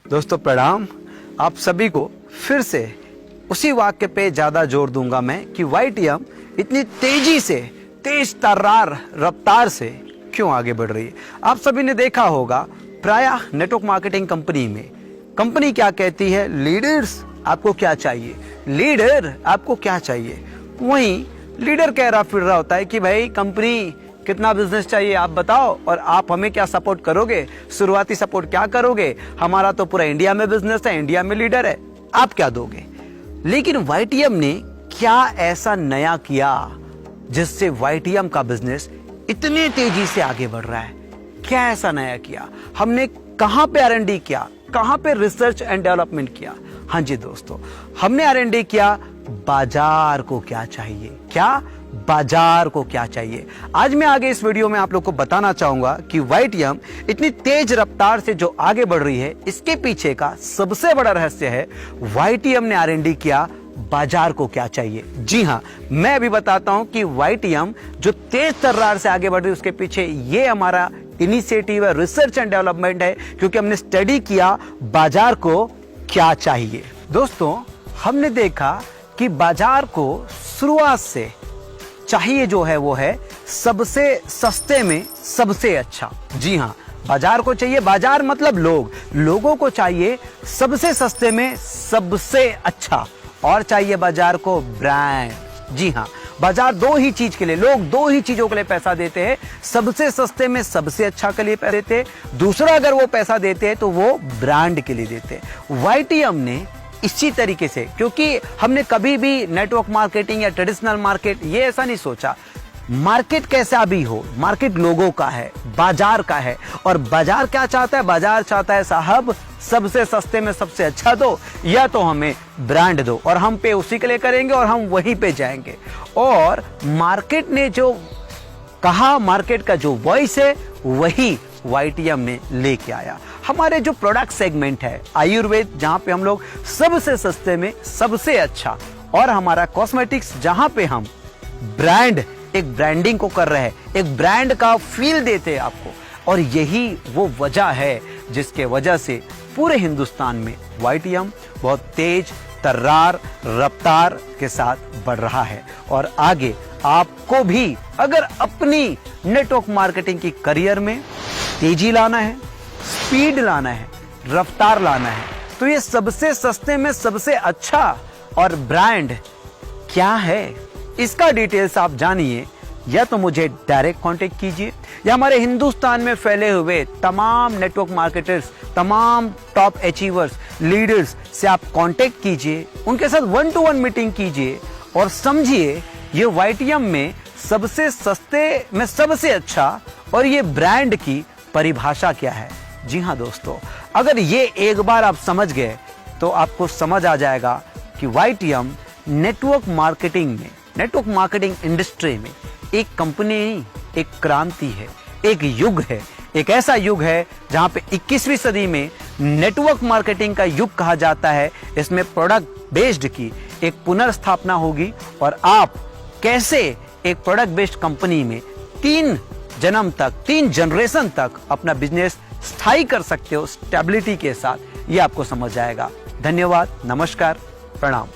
दोस्तों प्रणाम। आप सभी को फिर से उसी वाक्य पे ज्यादा जोर दूंगा मैं कि YTM इतनी तेजी से, तेज तर्रार रफ्तार से क्यों आगे बढ़ रही है। आप सभी ने देखा होगा प्रायः नेटवर्क मार्केटिंग कंपनी में कंपनी क्या कहती है, लीडर्स आपको क्या चाहिए, लीडर आपको क्या चाहिए। वहीं लीडर कह रहा फिर रहा होता है कि भाई कंपनी कितना बिजनेस चाहिए आप बताओ और आप हमें क्या सपोर्ट करोगे, शुरुआती सपोर्ट क्या करोगे, हमारा तो पूरा इंडिया में बिजनेस है, इंडिया में लीडर है, आप क्या दोगे। लेकिन YTM ने क्या ऐसा नया किया जिससे YTM का बिजनेस इतनी तेजी से आगे बढ़ रहा है। क्या ऐसा नया किया, हमने कहां पे R&D किया, कहां पे रिसर्च एंड डेवलपमेंट किया। हाँ जी दोस्तों, हमने R&D किया बाजार को क्या चाहिए, क्या बाजार को क्या चाहिए। आज मैं आगे इस वीडियो में आप लोग को बताना चाहूंगा कि YTM इतनी तेज रफ्तार से जो आगे बढ़ रही है, इसके पीछे का सबसे बड़ा रहस्य है YTM ने R&D किया बाजार को क्या चाहिए। जी हां, मैं अभी बताता हूं कि YTM जो तेज तर्रार से आगे बढ़ रही है उसके पीछे ये हमारा इनिशिएटिव है, रिसर्च एंड डेवलपमेंट है, क्योंकि हमने स्टडी किया बाजार को क्या चाहिए। दोस्तों हमने देखा कि बाजार को शुरुआत से चाहिए जो है वो है सबसे सस्ते में सबसे अच्छा। जी हां, बाजार को चाहिए, बाजार मतलब लोगों को चाहिए सबसे सस्ते में सबसे अच्छा, और चाहिए बाजार को ब्रांड। जी हां, बाजार दो ही चीज के लिए, लोग दो ही चीजों के लिए पैसा देते हैं, सबसे सस्ते में सबसे अच्छा के लिए पैसा देते हैं, दूसरा अगर वो पैसा देते हैं तो वो ब्रांड के लिए देते हैं। YTM ने इसी तरीके से, क्योंकि हमने कभी भी नेटवर्क मार्केटिंग या ट्रेडिशनल मार्केट ये ऐसा नहीं सोचा, मार्केट कैसा भी हो, मार्केट लोगों का है, बाजार का है। और बाजार क्या चाहता है, बाजार चाहता है साहब सबसे सस्ते में सबसे अच्छा दो, या तो हमें ब्रांड दो और हम पे उसी के लिए करेंगे और हम वहीं पे जाएंगे। और मार्केट ने जो कहा, मार्केट का जो वॉइस है वही YTM ने लेके आया। हमारे जो प्रोडक्ट सेगमेंट है आयुर्वेद, जहां पे हम लोग सबसे सस्ते में सबसे अच्छा, और हमारा कॉस्मेटिक्स जहां पे हम ब्रांड, एक ब्रांडिंग को कर रहे हैं, एक ब्रांड का फील देते हैं आपको। और यही वो वजह है जिसके वजह से पूरे हिंदुस्तान में YTM बहुत तेज तर्रार रफ्तार के साथ बढ़ रहा है। और आगे आपको भी अगर अपनी नेटवर्क मार्केटिंग की करियर में तेजी लाना है, स्पीड लाना है, रफ्तार लाना है, तो ये सबसे सस्ते में सबसे अच्छा और ब्रांड क्या है, इसका डिटेल्स आप जानिए। या तो मुझे डायरेक्ट कांटेक्ट कीजिए, या हमारे हिंदुस्तान में फैले हुए तमाम नेटवर्क मार्केटर्स, तमाम टॉप अचीवर्स, लीडर्स से आप कांटेक्ट कीजिए, उनके साथ 1-to-1 मीटिंग कीजिए और समझिए ये YTM में सबसे सस्ते में सबसे अच्छा और ये ब्रांड की परिभाषा क्या है। जी हां दोस्तों, अगर ये एक बार आप समझ गए तो आपको समझ आ जाएगा कि YTM नेटवर्क मार्केटिंग में, नेटवर्क मार्केटिंग इंडस्ट्री में एक कंपनी नहीं, एक क्रांति है, एक युग है, एक ऐसा युग है जहां पे 21वीं सदी में नेटवर्क मार्केटिंग का युग कहा जाता है। इसमें प्रोडक्ट बेस्ड की एक पुनर्स्थापना होगी और आप कैसे एक प्रोडक्ट बेस्ड कंपनी में 3 जन्म तक, 3 जनरेशन तक अपना बिजनेस स्थायी कर सकते हो स्टेबिलिटी के साथ, ये आपको समझ आएगा। धन्यवाद, नमस्कार, प्रणाम।